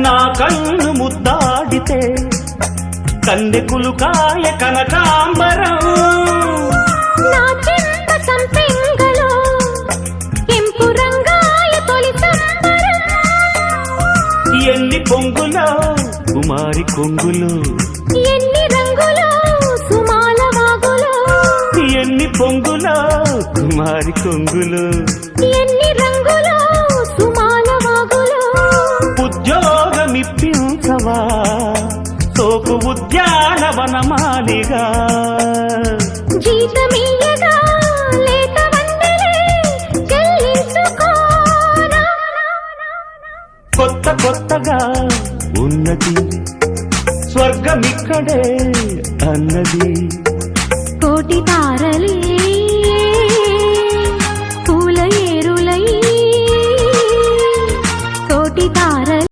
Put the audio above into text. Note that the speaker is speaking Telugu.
నా కన్ను ముద్దాడితే కన్నెకులు కాయ కనకాంబరం నా చెంత సంపెంగలో కెంపు రంగాయ తొలి సంబరం ఎన్ని పొంగులో కుమారి కొంగులు ఎన్ని రంగులో సుమాల వాగులో ఎన్ని పొంగులో కుమారి కొంగులు ఎన్ని రంగులో సుమాల వాగులో ఉద్యోగమిప్పించవా సోపు ఉద్యానవనమాలిగా జీతమియ్యగా లేత వందలే చెల్లించుకోనా కొత్త కొత్తగా ఉన్నది స్వర్గమిక్కడే అన్నది కోటి తారలే